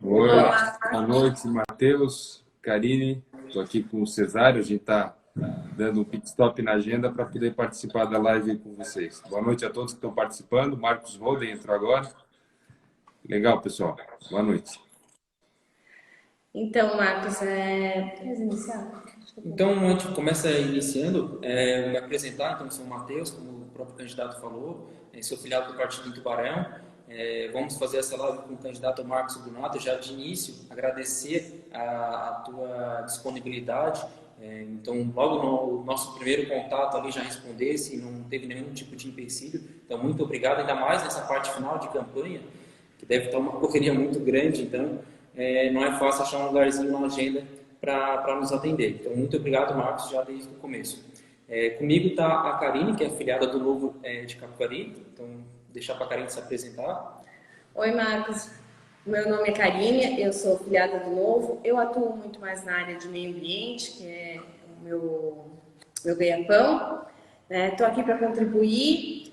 Oi, Olá. boa noite, Matheus, Karine. Estou aqui com o Cesário. A gente está dando um pit stop na agenda para poder participar da live com vocês. Boa noite a todos que estão participando. Marcos Roden entrou agora. Legal, pessoal. Boa noite. Então, Marcos, queres iniciar? Então, a gente começa iniciando, me apresentar. Então, eu sou o Matheus, como o próprio candidato falou, sou filiado do Partido do Tubarão. Vamos fazer essa live com o candidato Marcos Brunato. Já de início, agradecer a tua disponibilidade. Então, logo no nosso primeiro contato ali já respondesse e não teve nenhum tipo de empecilho. Então, muito obrigado, ainda mais nessa parte final de campanha, que deve estar uma correria muito grande. Então, não é fácil achar um lugarzinho na agenda para nos atender. Então, muito obrigado, Marcos, já desde o começo. Comigo está a Karine, que é afiliada do Novo de Capivari. Então, deixar para a Karine se apresentar. Oi, Marcos. Meu nome é Karine, eu sou filiada do Novo. Eu atuo muito mais na área de meio ambiente, que é o meu ganha-pão. Estou aqui para contribuir.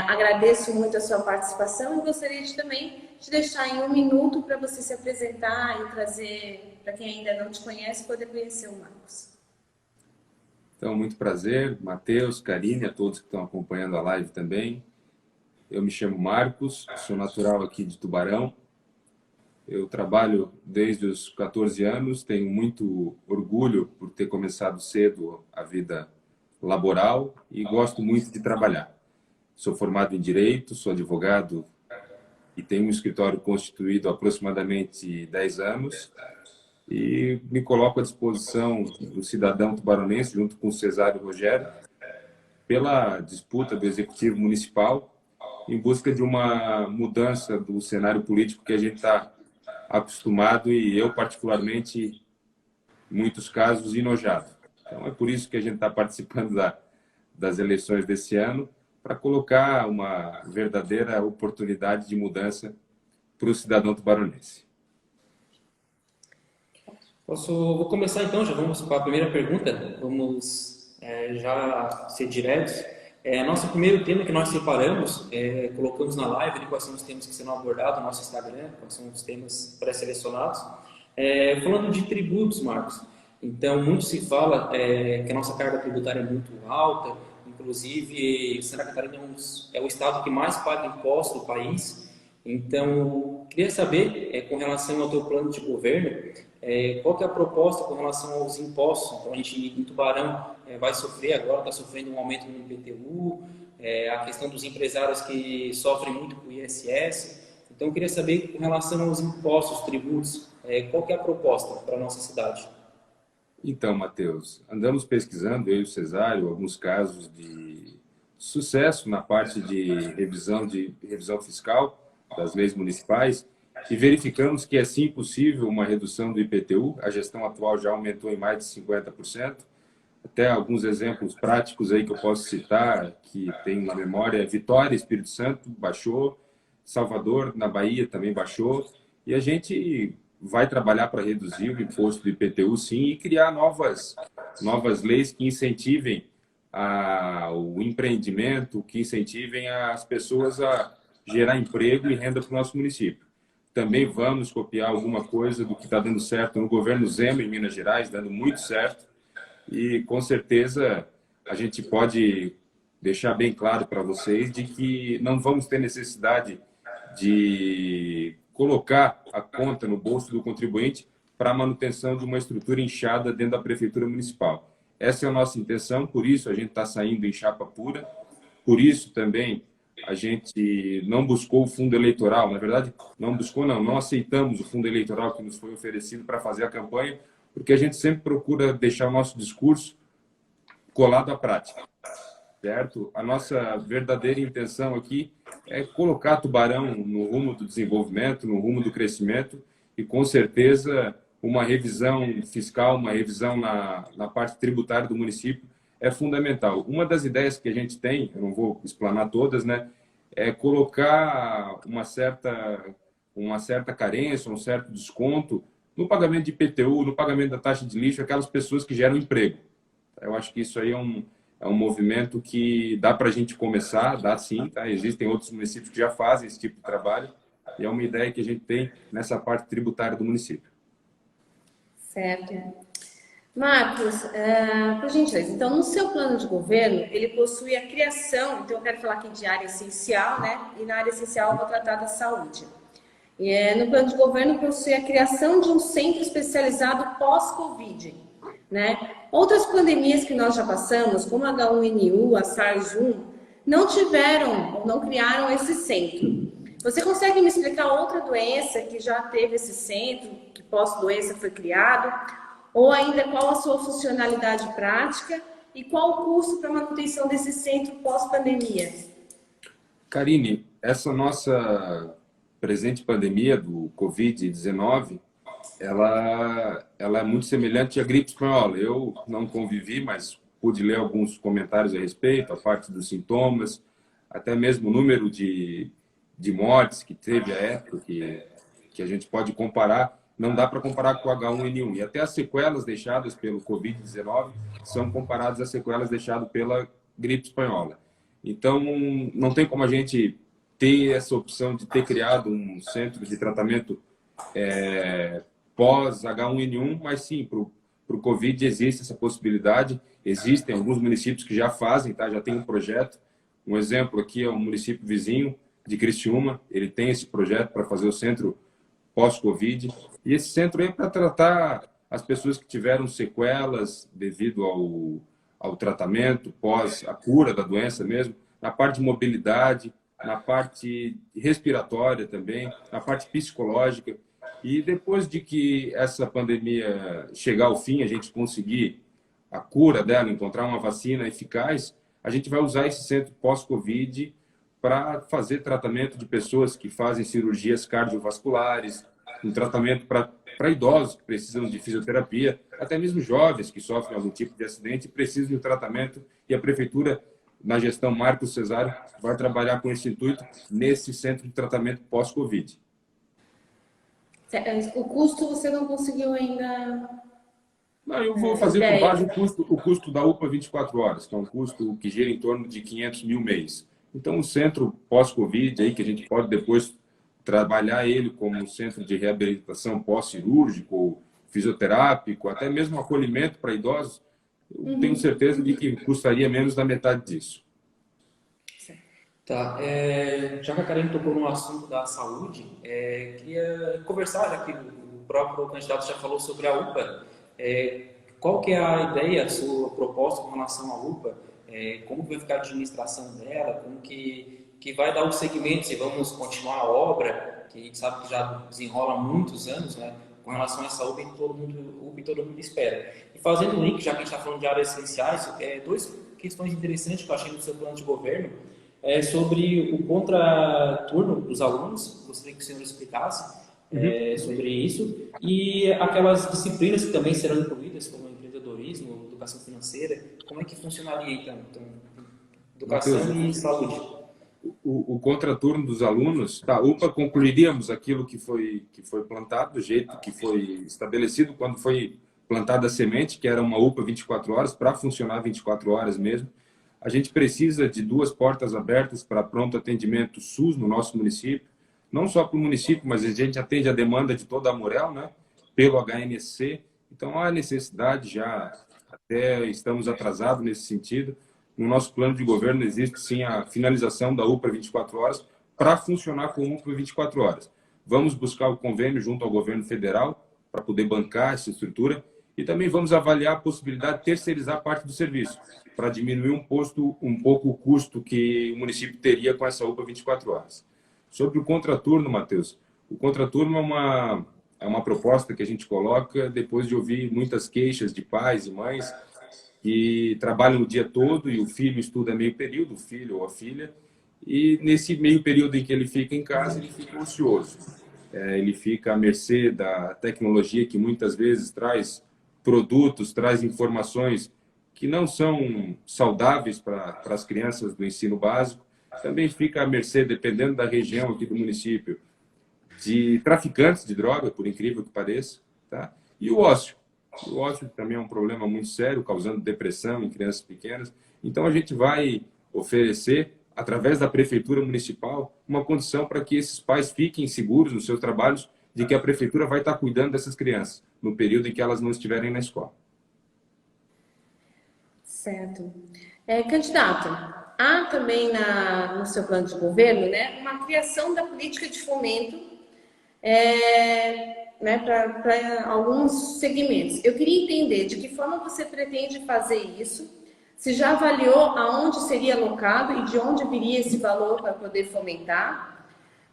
Agradeço muito a sua participação e gostaria de também te deixar em um minuto para você se apresentar e trazer, para quem ainda não te conhece, poder conhecer o Marcos. Então, muito prazer, Matheus, Karine, a todos que estão acompanhando a live também. Eu me chamo Marcos, sou natural aqui de Tubarão. Eu trabalho desde os 14 anos, tenho muito orgulho por ter começado cedo a vida laboral e gosto muito de trabalhar. Sou formado em Direito, sou advogado e tenho um escritório constituído há aproximadamente 10 anos e me coloco à disposição do cidadão tubaronense, junto com o Cesário Rogério, pela disputa do Executivo Municipal em busca de uma mudança do cenário político que a gente está acostumado e eu, particularmente, em muitos casos, enojado. Então, é por isso que a gente está participando das eleições desse ano, para colocar uma verdadeira oportunidade de mudança para o cidadão tubaronense. Vou começar então, já vamos para a primeira pergunta. Vamos já ser diretos. Nosso primeiro tema que nós separamos, colocamos na live, quais são os temas que serão abordados no nosso Instagram, quais são os temas pré-selecionados. Falando de tributos, Marcos. Então, muito se fala que a nossa carga tributária é muito alta, inclusive Santa Catarina é o estado que mais paga imposto do país. Então, queria saber, com relação ao teu plano de governo, qual que é a proposta com relação aos impostos? Então, a gente em Tubarão vai sofrer agora, está sofrendo um aumento no IPTU, a questão dos empresários que sofrem muito com o ISS. Então, eu queria saber, com relação aos impostos, tributos, qual que é a proposta para a nossa cidade? Então, Matheus, andamos pesquisando, eu e o Cesário, alguns casos de sucesso na parte de revisão fiscal das leis municipais e verificamos que é sim possível uma redução do IPTU. A gestão atual já aumentou em mais de 50%. Até alguns exemplos práticos aí que eu posso citar, que tem na memória: Vitória, Espírito Santo, baixou, Salvador, na Bahia, também baixou, e a gente vai trabalhar para reduzir o imposto do IPTU, sim, e criar novas leis que incentivem o empreendimento, que incentivem as pessoas a gerar emprego e renda para o nosso município. Também vamos copiar alguma coisa do que está dando certo no governo Zema, em Minas Gerais, dando muito certo, e com certeza a gente pode deixar bem claro para vocês de que não vamos ter necessidade de colocar a conta no bolso do contribuinte para a manutenção de uma estrutura inchada dentro da prefeitura municipal. Essa é a nossa intenção, por isso a gente está saindo em chapa pura, por isso também a gente não buscou o fundo eleitoral, na verdade, não aceitamos o fundo eleitoral que nos foi oferecido para fazer a campanha, porque a gente sempre procura deixar o nosso discurso colado à prática, certo? A nossa verdadeira intenção aqui é colocar Tubarão no rumo do desenvolvimento, no rumo do crescimento e, com certeza, uma revisão fiscal, uma revisão na parte tributária do município é fundamental. Uma das ideias que a gente tem, eu não vou explanar todas, né, é colocar uma certa carência, um certo desconto no pagamento de IPTU, no pagamento da taxa de lixo, aquelas pessoas que geram emprego. Eu acho que isso aí é um movimento que dá para a gente começar, dá sim, tá? Existem outros municípios que já fazem esse tipo de trabalho, E é uma ideia que a gente tem nessa parte tributária do município. Certo. Marcos, por gentileza, então no seu plano de governo, ele possui a criação, então eu quero falar aqui de área essencial, né? E na área essencial eu vou tratar da saúde. No plano de governo possui a criação de um centro especializado pós-Covid, né? Outras pandemias que nós já passamos, como a H1N1, a SARS-1, não tiveram ou não criaram esse centro. Você consegue me explicar outra doença que já teve esse centro, que pós-doença foi criado? Ou ainda qual a sua funcionalidade prática e qual o custo para a manutenção desse centro pós-pandemia? Karine, essa nossa presente pandemia do Covid-19, ela é muito semelhante à gripe espanhola. Eu não convivi, mas pude ler alguns comentários a respeito, a parte dos sintomas, até mesmo o número de mortes que teve à época, que a gente pode comparar. Não dá para comparar com o H1N1. E até as sequelas deixadas pelo Covid-19 são comparadas às sequelas deixadas pela gripe espanhola. Então, não tem como a gente ter essa opção de ter criado um centro de tratamento pós-H1N1, mas sim, para o Covid existe essa possibilidade. Existem alguns municípios que já fazem, tá? Já tem um projeto. Um exemplo aqui é um município vizinho de Criciúma, ele tem esse projeto para fazer o centro pós-Covid. E esse centro é para tratar as pessoas que tiveram sequelas devido ao tratamento, pós a cura da doença mesmo, na parte de mobilidade, na parte respiratória também, na parte psicológica. E depois de que essa pandemia chegar ao fim, a gente conseguir a cura dela, encontrar uma vacina eficaz, a gente vai usar esse centro pós-Covid para fazer tratamento de pessoas que fazem cirurgias cardiovasculares, um tratamento para idosos que precisam de fisioterapia, até mesmo jovens que sofrem algum tipo de acidente e precisam de um tratamento. E a Prefeitura, na gestão Marcos Cesário, vai trabalhar com esse intuito nesse centro de tratamento pós-Covid. O custo você não conseguiu ainda... Não, eu vou fazer por base o custo da UPA 24 horas, que é um custo que gira em torno de 500 mil mês. Então, o centro pós-Covid, aí que a gente pode depois trabalhar ele como um centro de reabilitação pós-cirúrgico, fisioterápico, até mesmo acolhimento para idosos, eu tenho certeza de que custaria menos da metade disso. Tá, já que a Karine tocou no assunto da saúde, queria conversar, já que o próprio candidato já falou sobre a UPA, qual que é a ideia, a sua proposta com relação à UPA? Como vai ficar a administração dela? Como que vai dar o segmento, se vamos continuar a obra, que a gente sabe que já desenrola há muitos anos, né, com relação a essa UPA e todo mundo espera. E fazendo um link, já que a gente está falando de áreas essenciais, duas questões interessantes que eu achei no seu plano de governo, sobre o contraturno dos alunos, gostaria que o senhor explicasse sobre isso, e aquelas disciplinas que também serão incluídas, como empreendedorismo, educação financeira, como é que funcionaria então educação Mateus, e saúde? O contraturno dos alunos, da UPA, concluiríamos aquilo que foi plantado, do jeito que foi estabelecido quando foi plantada a semente, que era uma UPA 24 horas, para funcionar 24 horas mesmo. A gente precisa de 2 portas abertas para pronto atendimento SUS no nosso município, não só para o município, mas a gente atende a demanda de toda a Amurel, né, pelo HNSC. Então, há necessidade, já até estamos atrasados nesse sentido. No nosso plano de governo existe, sim, a finalização da UPA 24 horas para funcionar com UPA 24 horas. Vamos buscar o convênio junto ao governo federal para poder bancar essa estrutura e também vamos avaliar a possibilidade de terceirizar parte do serviço para diminuir um pouco o custo que o município teria com essa UPA 24 horas. Sobre o contraturno, Matheus, o contraturno é uma proposta que a gente coloca depois de ouvir muitas queixas de pais e mães que trabalham o dia todo e o filho estuda meio período, o filho ou a filha, e nesse meio período em que ele fica em casa, ele fica ocioso. Ele fica à mercê da tecnologia que muitas vezes traz produtos, traz informações que não são saudáveis para as crianças do ensino básico. Também fica à mercê, dependendo da região aqui do município, de traficantes de droga, por incrível que pareça. Tá? E o ócio. O ócio também é um problema muito sério, causando depressão em crianças pequenas. Então, a gente vai oferecer através da prefeitura municipal, uma condição para que esses pais fiquem seguros nos seus trabalhos de que a prefeitura vai estar cuidando dessas crianças no período em que elas não estiverem na escola. Certo. Candidato, há também no seu plano de governo, né, uma criação da política de fomento né, para alguns segmentos. Eu queria entender de que forma você pretende fazer isso, se já avaliou aonde seria alocado e de onde viria esse valor para poder fomentar,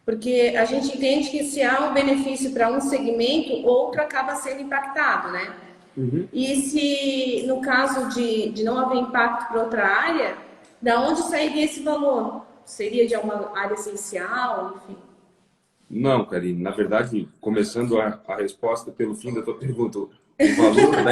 porque a gente entende que se há um benefício para um segmento, outro acaba sendo impactado, né? Uhum. E se, no caso de não haver impacto para outra área, da onde sairia esse valor? Seria de uma área essencial, enfim? Não, Karine. Na verdade, começando a resposta pelo fim da tua pergunta, o valor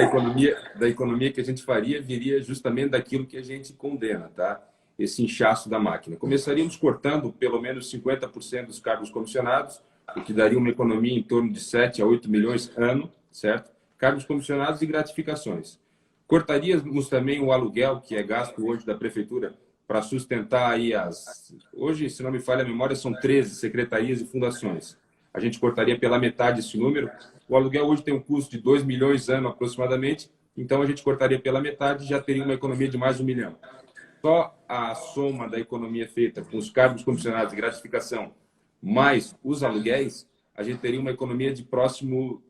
da economia que a gente faria viria justamente daquilo que a gente condena, tá? Esse inchaço da máquina. Começaríamos cortando pelo menos 50% dos cargos comissionados, o que daria uma economia em torno de 7 a 8 milhões ano, certo? Cargos comissionados e gratificações. Cortaríamos também o aluguel, que é gasto hoje da prefeitura, para sustentar aí hoje, se não me falha a memória, são 13 secretarias e fundações. A gente cortaria pela metade esse número. O aluguel hoje tem um custo de 2 milhões ano aproximadamente, então a gente cortaria pela metade e já teria uma economia de mais de 1 milhão. Só a soma da economia feita com os cargos comissionados e gratificação, mais os aluguéis, a gente teria uma economia de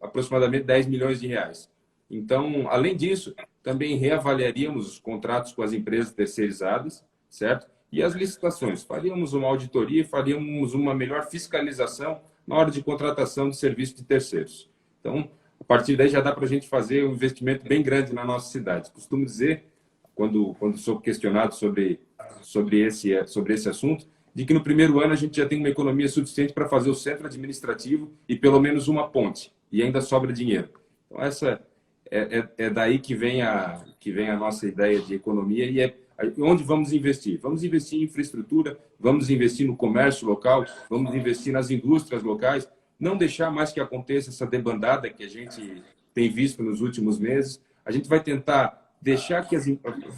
aproximadamente 10 milhões de reais. Então, além disso, também reavaliaríamos os contratos com as empresas terceirizadas, certo? E as licitações. Faríamos uma auditoria, faríamos uma melhor fiscalização na hora de contratação de serviços de terceiros. Então, a partir daí já dá para a gente fazer um investimento bem grande na nossa cidade. Costumo dizer, quando sou questionado sobre esse assunto, de que no primeiro ano a gente já tem uma economia suficiente para fazer o centro administrativo e pelo menos uma ponte, e ainda sobra dinheiro. Então, essa é daí que vem a nossa ideia de economia e onde vamos investir? Vamos investir em infraestrutura, vamos investir no comércio local, vamos investir nas indústrias locais, não deixar mais que aconteça essa debandada que a gente tem visto nos últimos meses. A gente vai tentar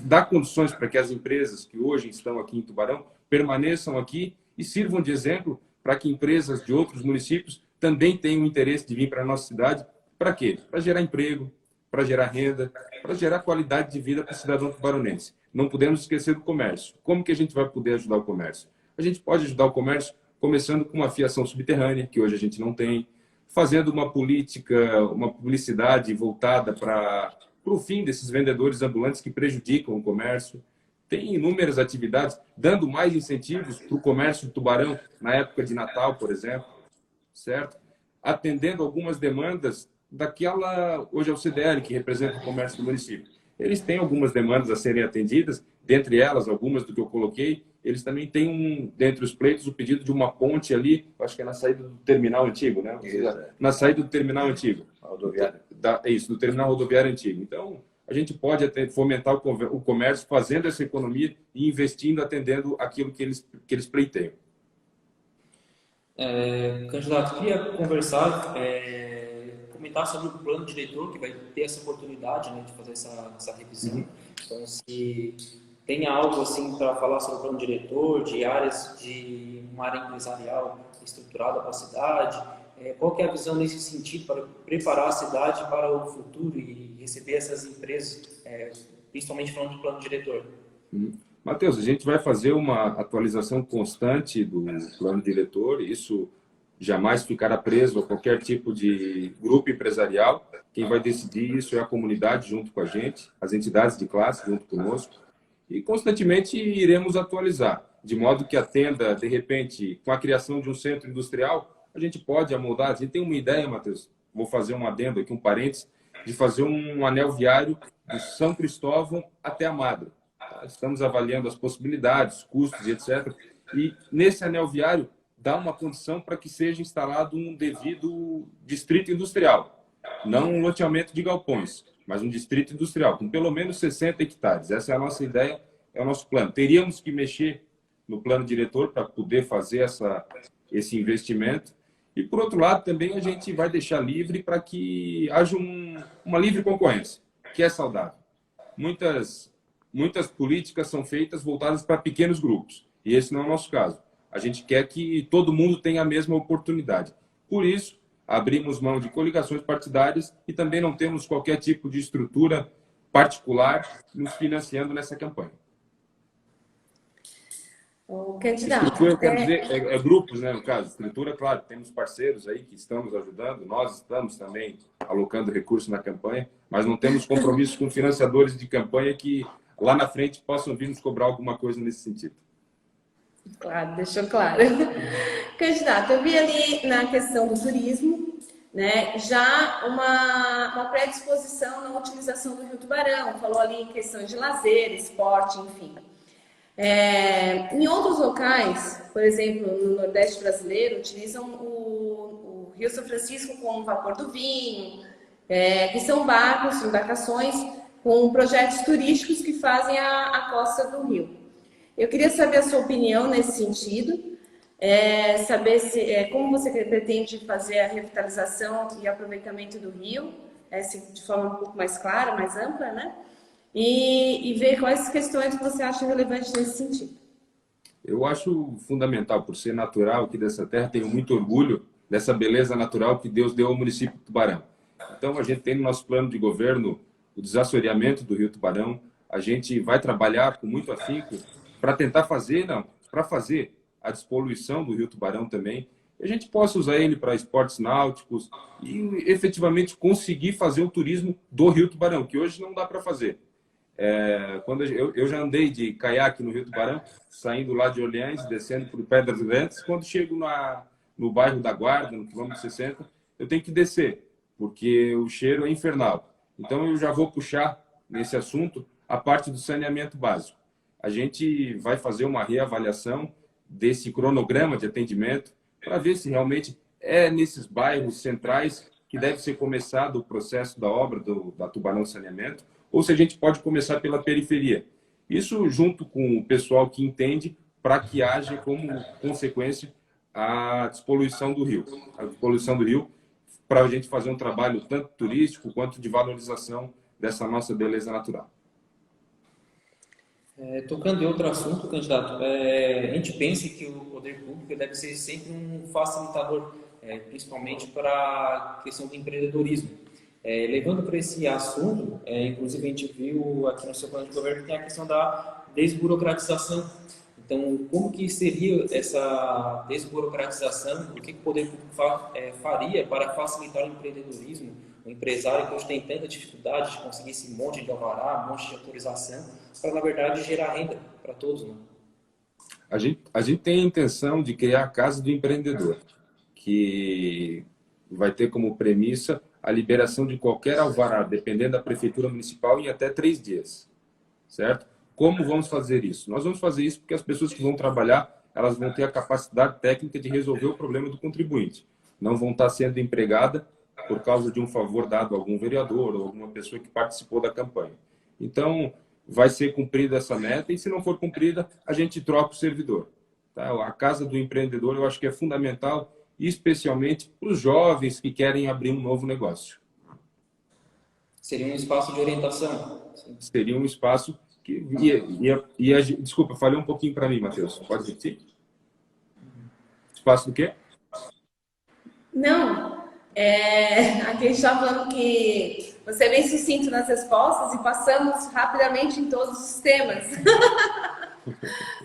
dar condições para que as empresas que hoje estão aqui em Tubarão permaneçam aqui e sirvam de exemplo para que empresas de outros municípios também tenham interesse de vir para a nossa cidade. Para quê? Para gerar emprego, para gerar renda, para gerar qualidade de vida para o cidadão tubaronense. Não podemos esquecer do comércio. Como que a gente vai poder ajudar o comércio? A gente pode ajudar o comércio começando com uma fiação subterrânea, que hoje a gente não tem, fazendo uma política, uma publicidade voltada para o fim desses vendedores ambulantes que prejudicam o comércio. Tem inúmeras atividades, dando mais incentivos para o comércio de Tubarão na época de Natal, por exemplo, certo? Atendendo algumas demandas hoje é o CDL, que representa o comércio do município. Eles têm algumas demandas a serem atendidas, dentre elas, algumas do que eu coloquei, eles também têm, dentre os pleitos, o pedido de uma ponte ali, acho que é na saída do terminal antigo, né? Na saída do terminal antigo. Rodoviário. Isso, do terminal rodoviário antigo. Então, a gente pode até fomentar o comércio fazendo essa economia e investindo, atendendo aquilo que eles pleiteiam. Candidato, queria conversar, comentar sobre o plano diretor, que vai ter essa oportunidade, né, de fazer essa revisão. Uhum. Então, se tem algo assim para falar sobre o plano diretor, de uma área empresarial estruturada para a cidade, qual que é a visão nesse sentido para preparar a cidade para o futuro e receber essas empresas, principalmente falando do plano diretor? Matheus, a gente vai fazer uma atualização constante do plano diretor, isso jamais ficará preso a qualquer tipo de grupo empresarial. Quem vai decidir isso é a comunidade junto com a gente, as entidades de classe junto conosco, e constantemente iremos atualizar, de modo que atenda, de repente, com a criação de um centro industrial, a gente pode amoldar. A gente tem uma ideia, Matheus, vou fazer um adendo aqui, um parênteses, de fazer um anel viário de São Cristóvão até a Madre. Estamos avaliando as possibilidades, custos e etc. E nesse anel viário, dá uma condição para que seja instalado um devido distrito industrial. Não um loteamento de galpões, mas um distrito industrial, com pelo menos 60 hectares. Essa é a nossa ideia, é o nosso plano. Teríamos que mexer no plano diretor para poder fazer esse investimento. E, por outro lado, também a gente vai deixar livre para que haja uma livre concorrência, que é saudável. Muitas políticas são feitas voltadas para pequenos grupos. E esse não é o nosso caso. A gente quer que todo mundo tenha a mesma oportunidade. Por isso, abrimos mão de coligações partidárias e também não temos qualquer tipo de estrutura particular nos financiando nessa campanha. O candidato. Estrutura, eu quero dizer, é grupos, né, no caso. Estrutura, claro, temos parceiros aí que estão nos ajudando, nós estamos também alocando recursos na campanha, mas não temos compromissos com financiadores de campanha que lá na frente possam vir nos cobrar alguma coisa nesse sentido. Claro, deixou claro. Candidato, eu vi ali na questão do turismo, né, já uma predisposição na utilização do Rio Tubarão, falou ali em questões de lazer, esporte, enfim. Em outros locais, por exemplo, no Nordeste brasileiro, utilizam o Rio São Francisco com o vapor do vinho, que são barcos, embarcações com projetos turísticos que fazem a costa do rio. Eu queria saber a sua opinião nesse sentido, saber como você pretende fazer a revitalização e aproveitamento do rio, de forma um pouco mais clara, mais ampla, né? E ver quais questões que você acha relevantes nesse sentido. Eu acho fundamental, por ser natural aqui dessa terra, tenho muito orgulho dessa beleza natural que Deus deu ao município de Tubarão. Então, a gente tem no nosso plano de governo o desassoreamento do Rio Tubarão. A gente vai trabalhar com muito afinco para tentar fazer a despoluição do Rio Tubarão também. E a gente possa usar ele para esportes náuticos e efetivamente conseguir fazer o turismo do Rio Tubarão, que hoje não dá para fazer. Quando eu já andei de caiaque no Rio Tubarão, saindo lá de Orleans, descendo por Pedras Grandes. Quando chego no bairro da Guarda, no quilômetro 60, eu tenho que descer, porque o cheiro é infernal. Então, eu já vou puxar nesse assunto a parte do saneamento básico. A gente vai fazer uma reavaliação desse cronograma de atendimento para ver se realmente é nesses bairros centrais que deve ser começado o processo da obra da Tubarão Saneamento, ou se a gente pode começar pela periferia. Isso junto com o pessoal que entende, para que haja como consequência a despoluição do rio. A despoluição do rio, para a gente fazer um trabalho tanto turístico quanto de valorização dessa nossa beleza natural. Tocando em outro assunto, candidato, a gente pensa que o poder público deve ser sempre um facilitador, principalmente para a questão do empreendedorismo. Levando para esse assunto, inclusive a gente viu aqui no seu plano de governo que tem a questão da desburocratização. Então, como que seria essa desburocratização? O que o poder público faria para facilitar o empreendedorismo? O empresário que hoje tem tanta dificuldade de conseguir esse monte de alvará, um monte de autorização, para, na verdade, gerar renda para todos, né? A gente tem a intenção de criar a Casa do Empreendedor, que vai ter como premissa a liberação de qualquer alvará, dependendo da Prefeitura Municipal, em até 3 dias, certo? Como vamos fazer isso? Nós vamos fazer isso porque as pessoas que vão trabalhar, elas vão ter a capacidade técnica de resolver o problema do contribuinte. Não vão estar sendo empregadas por causa de um favor dado a algum vereador ou alguma pessoa que participou da campanha. Então, vai ser cumprida essa meta e, se não for cumprida, a gente troca o servidor. Tá? A Casa do Empreendedor, eu acho que é fundamental, especialmente para os jovens que querem abrir um novo negócio. Seria um espaço de orientação? Seria um espaço que... Desculpa, falhou um pouquinho para mim, Matheus. Pode repetir? Espaço do quê? Não. Aqui a gente está falando que você é bem sucinto nas respostas e passamos rapidamente em todos os temas.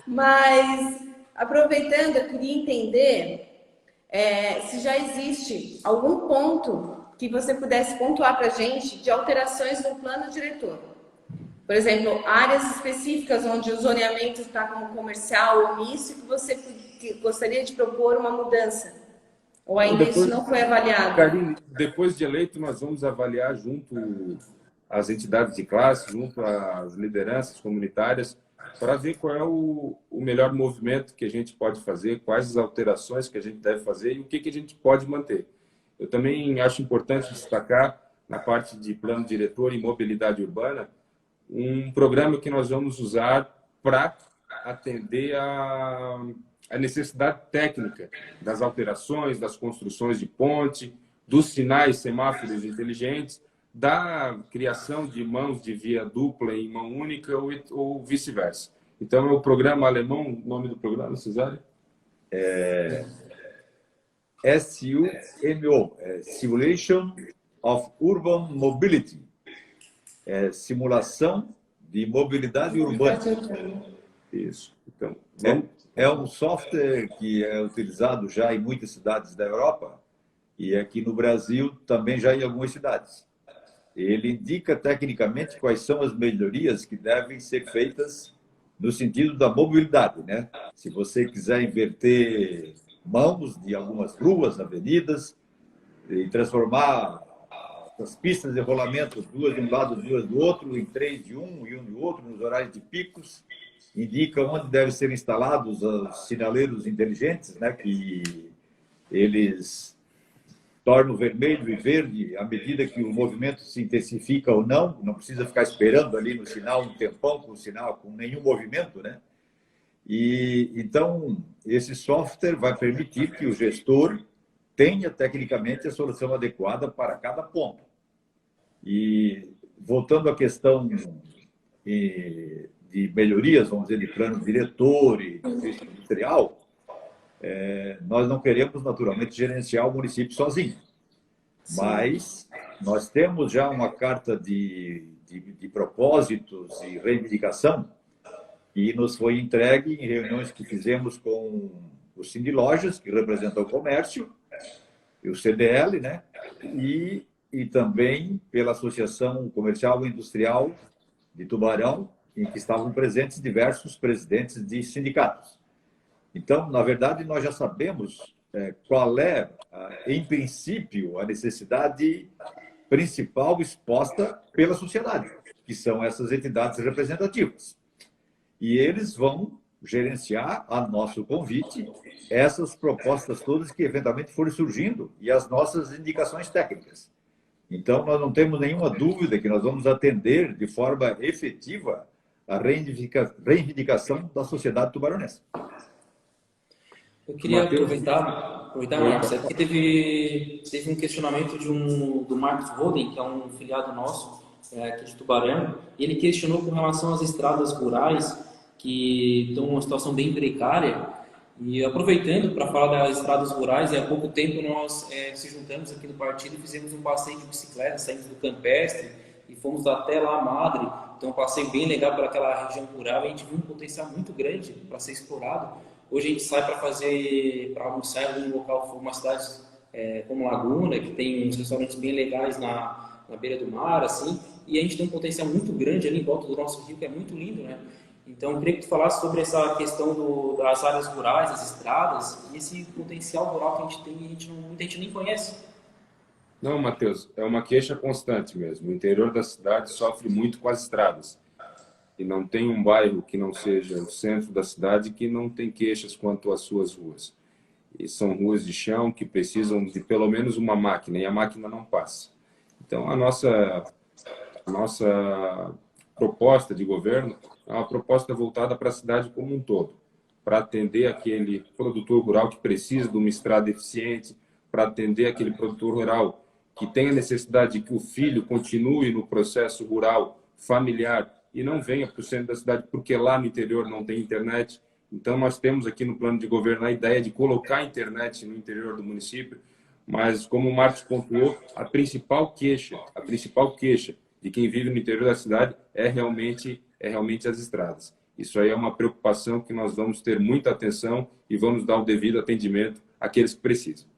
Mas, aproveitando, eu queria entender se já existe algum ponto que você pudesse pontuar para a gente de alterações no plano diretor. Por exemplo, áreas específicas onde o zoneamento está como comercial ou misto que você gostaria de propor uma mudança. Ou ainda isso não foi avaliado? Karine, depois de eleito, nós vamos avaliar junto às entidades de classe, junto às lideranças comunitárias, para ver qual é o melhor movimento que a gente pode fazer, quais as alterações que a gente deve fazer e o que a gente pode manter. Eu também acho importante destacar, na parte de plano diretor e mobilidade urbana, um programa que nós vamos usar para atender a necessidade técnica das alterações, das construções de ponte, dos sinais semáforos inteligentes, da criação de mãos de via dupla em mão única ou vice-versa. Então, é o programa alemão, o nome do programa, Cesário? SUMO, Simulation of Urban Mobility, simulação de mobilidade urbana. Isso. Então, é um software que é utilizado já em muitas cidades da Europa e aqui no Brasil também já em algumas cidades. Ele indica tecnicamente quais são as melhorias que devem ser feitas no sentido da mobilidade, né? Se você quiser inverter mãos de algumas ruas, avenidas, e transformar as pistas de rolamento, 2 de um lado, 2 do outro, em 3 de um e 1 do outro, nos horários de picos, indica onde devem ser instalados os sinaleiros inteligentes, né? Que eles tornam vermelho e verde à medida que o movimento se intensifica ou não, não precisa ficar esperando ali no sinal um tempão com o sinal, com nenhum movimento, né? E então esse software vai permitir que o gestor tenha tecnicamente a solução adequada para cada ponto. E voltando à questão de melhorias, vamos dizer, de plano diretor e de industrial, nós não queremos naturalmente gerenciar o município sozinho, mas nós temos já uma carta de propósitos e reivindicação que nos foi entregue em reuniões que fizemos com o Sindilojas, que representa o comércio, e o CDL, né? E também pela Associação Comercial e Industrial de Tubarão, em que estavam presentes diversos presidentes de sindicatos. Então, na verdade, nós já sabemos qual é, em princípio, a necessidade principal exposta pela sociedade, que são essas entidades representativas. E eles vão gerenciar, a nosso convite, essas propostas todas que eventualmente forem surgindo e as nossas indicações técnicas. Então, nós não temos nenhuma dúvida que nós vamos atender de forma efetiva a reivindicação da sociedade tubaronense. Eu queria aproveitar, Marcos, porque teve um questionamento do Marcos Roden, que é um filiado nosso, aqui de Tubarão, e ele questionou com relação às estradas rurais, que estão numa situação bem precária. E aproveitando para falar das estradas rurais, há pouco tempo nós se juntamos aqui no partido e fizemos um passeio de bicicleta, saímos do Campestre e fomos até lá a Madre. Então, um passeio bem legal para aquela região rural, e a gente viu um potencial muito grande para ser explorado. Hoje a gente sai para almoçar em um local, uma cidade como Laguna, que tem uns restaurantes bem legais na beira do mar, assim, e a gente tem um potencial muito grande ali em volta do nosso rio, que é muito lindo, né? Então, eu queria que tu falasse sobre essa questão das áreas rurais, das estradas, e esse potencial rural que a gente tem e muita gente nem conhece. Não, Matheus, é uma queixa constante mesmo. O interior da cidade sofre muito com as estradas. E não tem um bairro que não seja o centro da cidade que não tem queixas quanto às suas ruas. E são ruas de chão que precisam de pelo menos uma máquina, e a máquina não passa. Então, a nossa proposta de governo é uma proposta voltada para a cidade como um todo, para atender aquele produtor rural que precisa de uma estrada eficiente, para atender aquele produtor rural que tem a necessidade de que o filho continue no processo rural familiar e não venha para o centro da cidade porque lá no interior não tem internet. Então, nós temos aqui no plano de governo a ideia de colocar a internet no interior do município, mas, como o Marcos pontuou, a principal queixa de quem vive no interior da cidade é realmente as estradas. Isso aí é uma preocupação que nós vamos ter muita atenção e vamos dar o devido atendimento àqueles que precisam.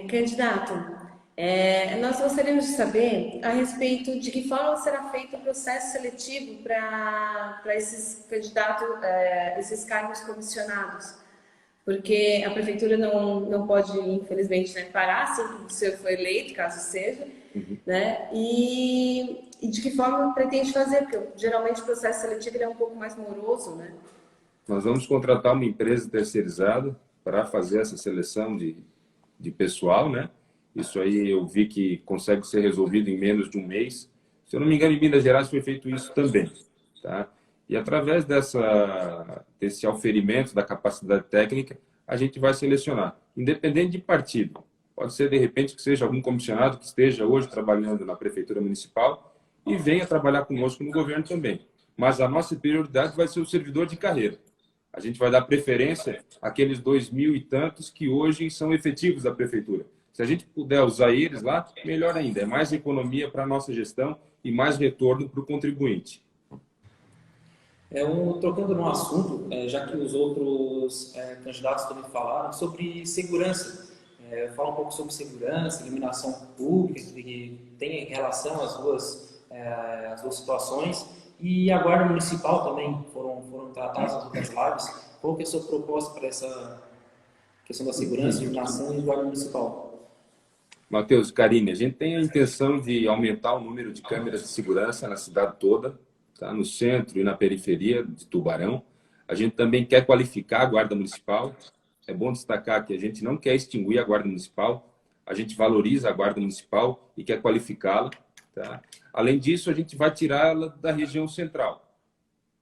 Candidato, nós gostaríamos de saber a respeito de que forma será feito o processo seletivo para esses candidatos, esses cargos comissionados, porque a prefeitura não pode, infelizmente, né, parar assim que o senhor for eleito, caso seja, né? E de que forma pretende fazer, porque geralmente o processo seletivo é um pouco mais moroso, né? Nós vamos contratar uma empresa terceirizada para fazer essa seleção de pessoal, né? Isso aí eu vi que consegue ser resolvido em menos de um mês. Se eu não me engano, em Minas Gerais foi feito isso também, tá? E através desse auferimento da capacidade técnica, a gente vai selecionar, independente de partido. Pode ser, de repente, que seja algum comissionado que esteja hoje trabalhando na Prefeitura Municipal e venha trabalhar conosco no governo também. mas a nossa prioridade vai ser o servidor de carreira. A gente vai dar preferência àqueles 2.000 e tantos que hoje são efetivos da prefeitura. Se a gente puder usar eles lá, melhor ainda. É mais economia para a nossa gestão e mais retorno para o contribuinte. Trocando no assunto, já que os outros candidatos também falaram sobre segurança. Fala um pouco sobre segurança, iluminação pública, que tem relação às duas situações. E a Guarda Municipal também foram tratadas nas outras lives. Qual que é a sua proposta para essa questão da segurança, iluminação e Guarda Municipal? Matheus, Karine, a gente tem a intenção de aumentar o número de câmeras de segurança na cidade toda, tá? No centro e na periferia de Tubarão. A gente também quer qualificar a Guarda Municipal. É bom destacar que a gente não quer extinguir a Guarda Municipal, a gente valoriza a Guarda Municipal e quer qualificá-la. Tá? Além disso, a gente vai tirá-la da região central.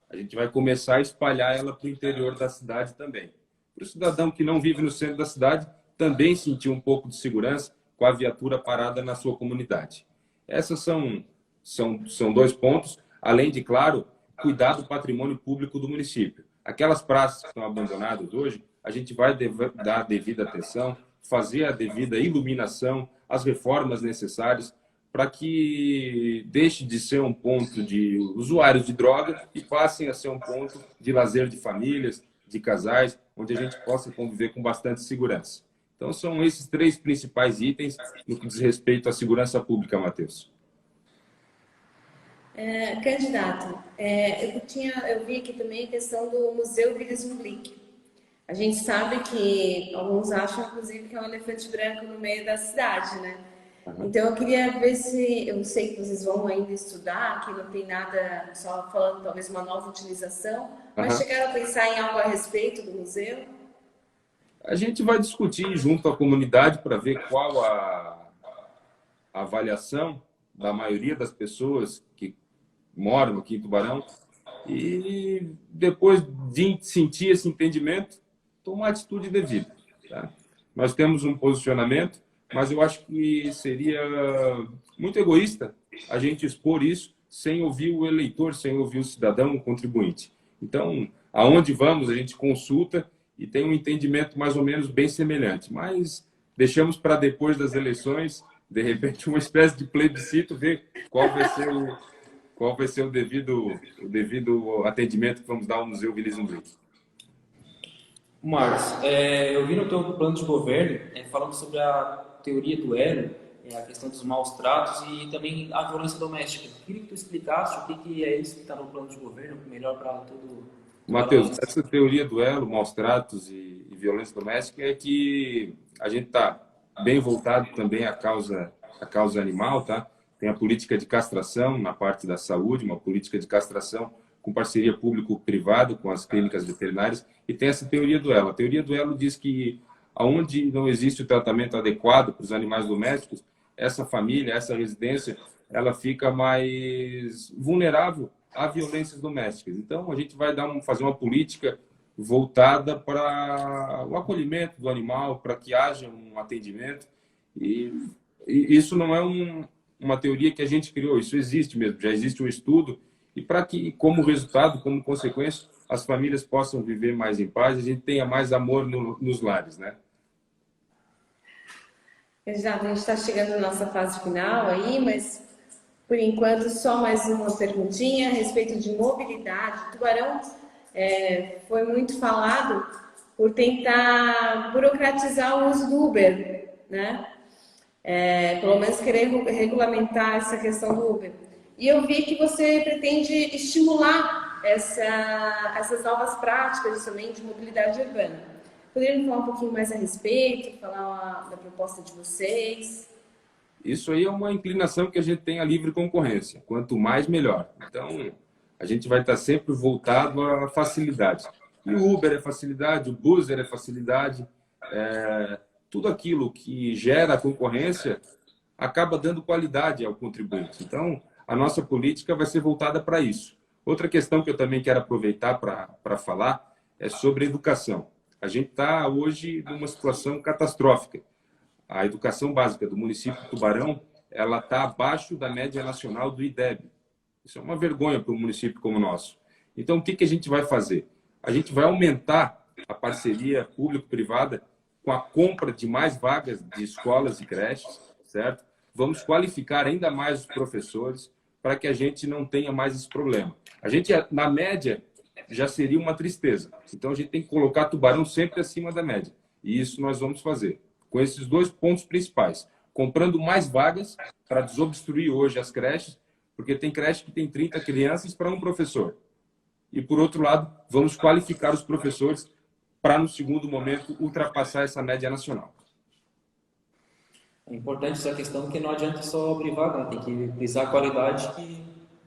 A gente vai começar a espalhar ela para o interior da cidade também. Para o cidadão que não vive no centro da cidade, também sentir um pouco de segurança com a viatura parada na sua comunidade. Esses são 2 pontos, além de, claro, cuidar do patrimônio público do município. Aquelas praças que estão abandonadas hoje, a gente vai dar a devida atenção, fazer a devida iluminação, as reformas necessárias para que deixe de ser um ponto de usuários de droga e passem a ser um ponto de lazer de famílias, de casais, onde a gente possa conviver com bastante segurança. Então, são esses 3 principais itens no que diz respeito à segurança pública, Matheus. Candidato, eu vi aqui também a questão do Museu Willis Unglick. A gente sabe que alguns acham, inclusive, que é um elefante branco no meio da cidade, né? Uhum. Então, eu queria ver se... Eu sei que vocês vão ainda estudar, que não tem nada, só falando talvez uma nova utilização, mas chegaram a pensar em algo a respeito do museu? A gente vai discutir junto à comunidade para ver qual a avaliação da maioria das pessoas que moram aqui em Tubarão e depois de sentir esse entendimento, tomar a atitude devida. Tá? Nós temos um posicionamento, mas eu acho que seria muito egoísta a gente expor isso sem ouvir o eleitor, sem ouvir o cidadão, o contribuinte. Então, aonde vamos, a gente consulta e tem um entendimento mais ou menos bem semelhante, mas deixamos para depois das eleições, de repente, uma espécie de plebiscito, ver qual vai ser o devido atendimento que vamos dar ao Museu Willis Unglick. Marcos, eu vi no teu plano de governo falando sobre a teoria do elo, a questão dos maus tratos e também a violência doméstica. Queria que tu explicasse o que é isso que está no plano de governo, melhor para todo... Matheus, essa teoria do elo, maus tratos e violência doméstica é que a gente está bem voltado também à causa animal, tá? Tem a política de castração na parte da saúde, uma política de castração com parceria público-privada com as clínicas veterinárias, e tem essa teoria do elo. A teoria do elo diz que onde não existe o tratamento adequado para os animais domésticos, essa família, essa residência, ela fica mais vulnerável a violências domésticas. Então, a gente vai fazer uma política voltada para o acolhimento do animal, para que haja um atendimento. E isso não é uma teoria que a gente criou, isso existe mesmo, já existe um estudo, e para que, como resultado, como consequência, as famílias possam viver mais em paz, a gente tenha mais amor nos lares, né? Exato, a gente está chegando na nossa fase final aí, mas por enquanto só mais uma perguntinha a respeito de mobilidade. Tubarão foi muito falado por tentar burocratizar o uso do Uber, né? Pelo menos querer regulamentar essa questão do Uber. E eu vi que você pretende estimular essas novas práticas também de mobilidade urbana. Poderia me falar um pouquinho mais a respeito, falar da proposta de vocês? Isso aí é uma inclinação que a gente tem a livre concorrência. Quanto mais, melhor. Então, a gente vai estar sempre voltado à facilidade. E o Uber é facilidade, o Buzzer é facilidade. Tudo aquilo que gera concorrência acaba dando qualidade ao contribuinte. Então, a nossa política vai ser voltada para isso. Outra questão que eu também quero aproveitar para falar é sobre educação. A gente está hoje numa situação catastrófica. A educação básica do município de Tubarão ela está abaixo da média nacional do IDEB. Isso é uma vergonha para um município como o nosso. Então, o que a gente vai fazer? A gente vai aumentar a parceria público-privada com a compra de mais vagas de escolas e creches, certo? Vamos qualificar ainda mais os professores para que a gente não tenha mais esse problema. A gente, na média, já seria uma tristeza. Então, a gente tem que colocar Tubarão sempre acima da média. E isso nós vamos fazer, com esses dois pontos principais. Comprando mais vagas para desobstruir hoje as creches, porque tem creche que tem 30 crianças para um professor. E, por outro lado, vamos qualificar os professores para, no segundo momento, ultrapassar essa média nacional. É importante essa questão que não adianta só abrir vaga, né? Tem que visar a qualidade, que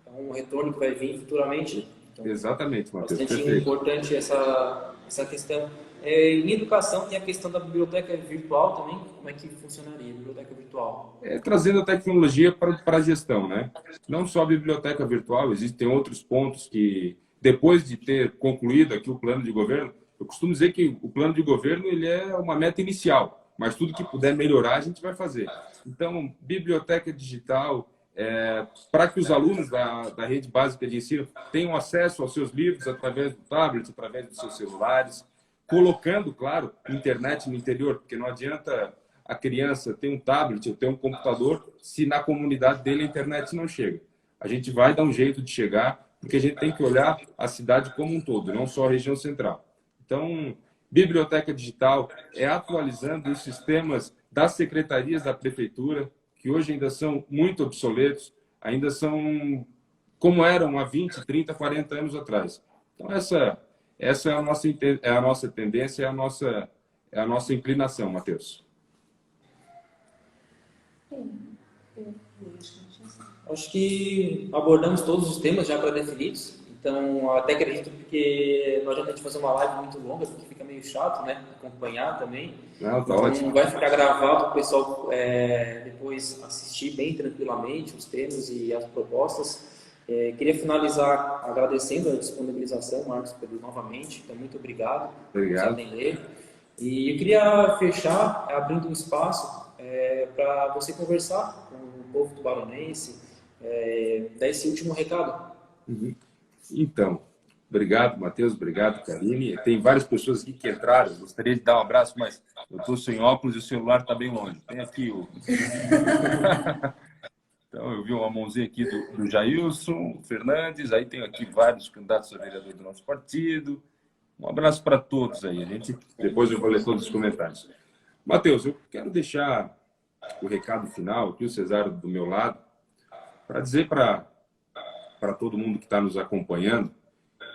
é um retorno que vai vir futuramente. Então, exatamente, Matheus. bastante Perfeito. importante essa questão. Em educação tem a questão da biblioteca virtual também. Como é que funcionaria a biblioteca virtual? Trazendo a tecnologia para a gestão, né? Não só a biblioteca virtual, existem outros pontos que, depois de ter concluído aqui o plano de governo, eu costumo dizer que o plano de governo ele é uma meta inicial, mas tudo que puder melhorar a gente vai fazer. Então, biblioteca digital, para que os alunos da rede básica de ensino tenham acesso aos seus livros através do tablet, através dos seus celulares, colocando, claro, internet no interior, porque não adianta a criança ter um tablet ou ter um computador se na comunidade dele a internet não chega. A gente vai dar um jeito de chegar, porque a gente tem que olhar a cidade como um todo, não só a região central. Então, biblioteca digital é atualizando os sistemas das secretarias da prefeitura, que hoje ainda são muito obsoletos, ainda são como eram há 20, 30, 40 anos atrás. Então, essa é a nossa tendência, é a nossa inclinação, Matheus. Acho que abordamos todos os temas já pré-definidos. Então, até acredito que não adianta a gente fazer uma live muito longa, porque fica meio chato, né? Acompanhar também. Não, tá então, ótimo. Vai ficar gravado para o pessoal depois assistir bem tranquilamente os temas e as propostas. Queria finalizar agradecendo a disponibilização, Marcos, novamente. Então, muito obrigado por nos atender. E eu queria fechar abrindo um espaço para você conversar com o povo tubaronense, dar esse último recado. Uhum. Então, obrigado, Matheus, obrigado, Karine. Tem várias pessoas aqui que entraram, gostaria de dar um abraço, mas eu estou sem óculos e o celular está bem longe. Tem aqui o... Então, eu vi uma mãozinha aqui do Jailson Fernandes, aí tem aqui vários candidatos a vereador do nosso partido. Um abraço para todos aí. Depois eu vou ler todos os comentários. Matheus, eu quero deixar o recado final, aqui o Cesário do meu lado, para dizer para todo mundo que está nos acompanhando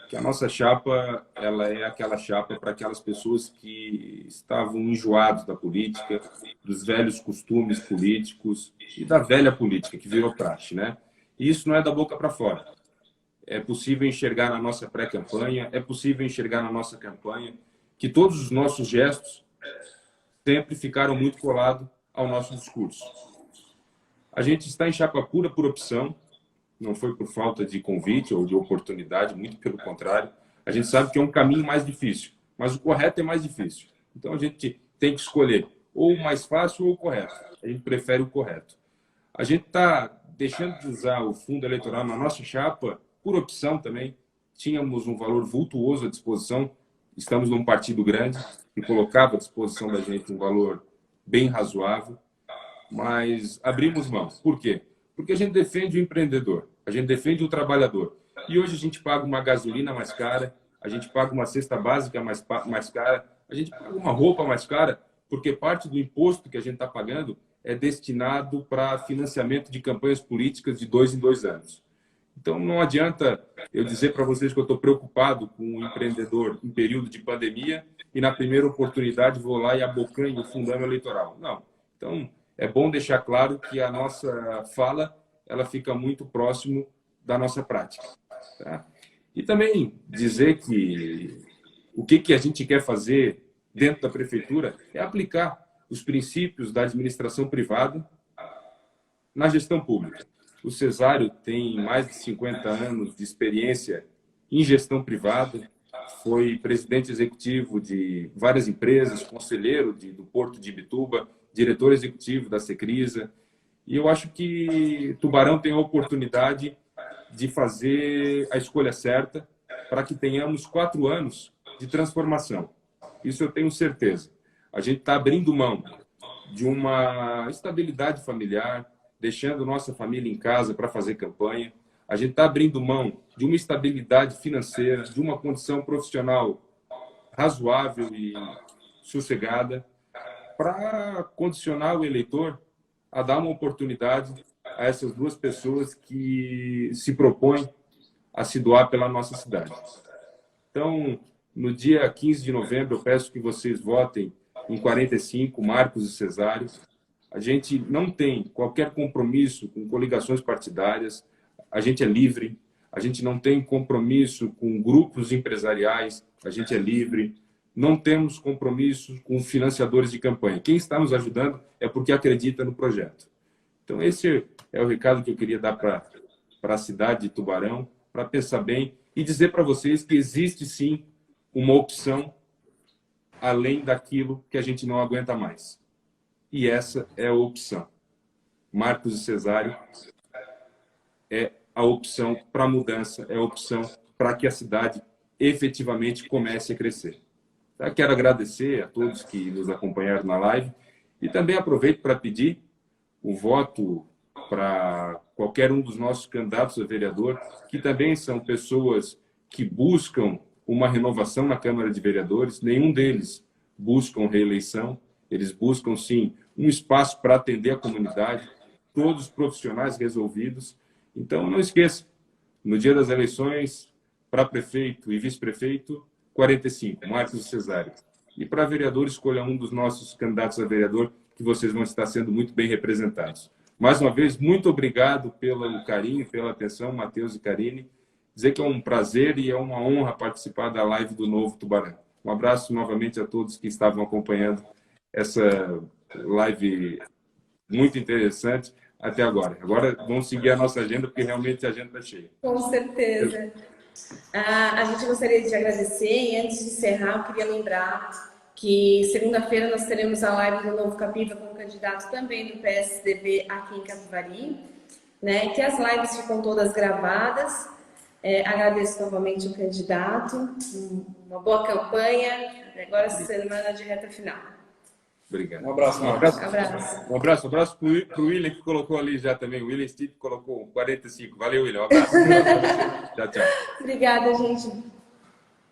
que a nossa chapa ela é aquela chapa para aquelas pessoas que estavam enjoados da política, dos velhos costumes políticos e da velha política que virou praxe, né? E isso não é da boca para fora. É possível enxergar na nossa pré-campanha, é possível enxergar na nossa campanha que todos os nossos gestos sempre ficaram muito colados ao nosso discurso. A gente está em chapa pura por opção, não foi por falta de convite ou de oportunidade, muito pelo contrário. A gente sabe que é um caminho mais difícil, mas o correto é mais difícil. Então a gente tem que escolher ou o mais fácil ou o correto. A gente prefere o correto. A gente está deixando de usar o fundo eleitoral na nossa chapa por opção também. Tínhamos um valor vultuoso à disposição. Estamos num partido grande que colocava à disposição da gente um valor bem razoável, mas abrimos mão. Por quê? Porque a gente defende o empreendedor, a gente defende o trabalhador. E hoje a gente paga uma gasolina mais cara, a gente paga uma cesta básica mais cara, a gente paga uma roupa mais cara, porque parte do imposto que a gente está pagando é destinado para financiamento de campanhas políticas de 2 em 2 anos. Então, não adianta eu dizer para vocês que eu estou preocupado com o empreendedor em período de pandemia e, na primeira oportunidade, vou lá e abocanho o fundão eleitoral. Não. Então, é bom deixar claro que a nossa fala ela fica muito próximo da nossa prática. Tá? E também dizer que o que a gente quer fazer dentro da prefeitura é aplicar os princípios da administração privada na gestão pública. O Cesário tem mais de 50 anos de experiência em gestão privada, foi presidente executivo de várias empresas, conselheiro do Porto de Ibituba, diretor executivo da Secrisa. E eu acho que Tubarão tem a oportunidade de fazer a escolha certa para que tenhamos 4 anos de transformação. Isso eu tenho certeza. A gente está abrindo mão de uma estabilidade familiar, deixando nossa família em casa para fazer campanha. A gente está abrindo mão de uma estabilidade financeira, de uma condição profissional razoável e sossegada, para condicionar o eleitor a dar uma oportunidade a essas 2 pessoas que se propõem a se doar pela nossa cidade. Então, no dia 15 de novembro, eu peço que vocês votem em 45, Marcos e Cesário. A gente não tem qualquer compromisso com coligações partidárias, a gente é livre, a gente não tem compromisso com grupos empresariais, a gente é livre, não temos compromisso com financiadores de campanha. Quem está nos ajudando é porque acredita no projeto. Então, esse é o recado que eu queria dar para a cidade de Tubarão, para pensar bem e dizer para vocês que existe, sim, uma opção além daquilo que a gente não aguenta mais. E essa é a opção. Marcos e Cesário é a opção para a mudança, é a opção para que a cidade efetivamente comece a crescer. Eu quero agradecer a todos que nos acompanharam na live e também aproveito para pedir o voto para qualquer um dos nossos candidatos a vereador, que também são pessoas que buscam uma renovação na Câmara de Vereadores. Nenhum deles buscam reeleição, eles buscam, sim, um espaço para atender a comunidade, todos profissionais resolvidos. Então, não esqueça, no dia das eleições, para prefeito e vice-prefeito, 45, Marcos e Cesário. E para vereador, escolha um dos nossos candidatos a vereador, que vocês vão estar sendo muito bem representados. Mais uma vez, muito obrigado pelo carinho, pela atenção, Matheus e Karine. Dizer que é um prazer e é uma honra participar da live do Novo Tubarão. Um abraço novamente a todos que estavam acompanhando essa live muito interessante até agora. Agora vamos seguir a nossa agenda, porque realmente a agenda está cheia. Com certeza. A gente gostaria de agradecer e antes de encerrar, eu queria lembrar que segunda-feira nós teremos a live do Novo Capiva com um candidato também do PSDB aqui em Capivari, né? Que as lives ficam todas gravadas. Agradeço novamente o candidato, uma boa campanha, agora semana de reta final. Obrigado. Um abraço, Marcos. Um abraço. Um abraço para o William, que colocou ali já também. O William Steve colocou 45. Valeu, William. Um abraço. Tchau, tchau. Obrigada, gente.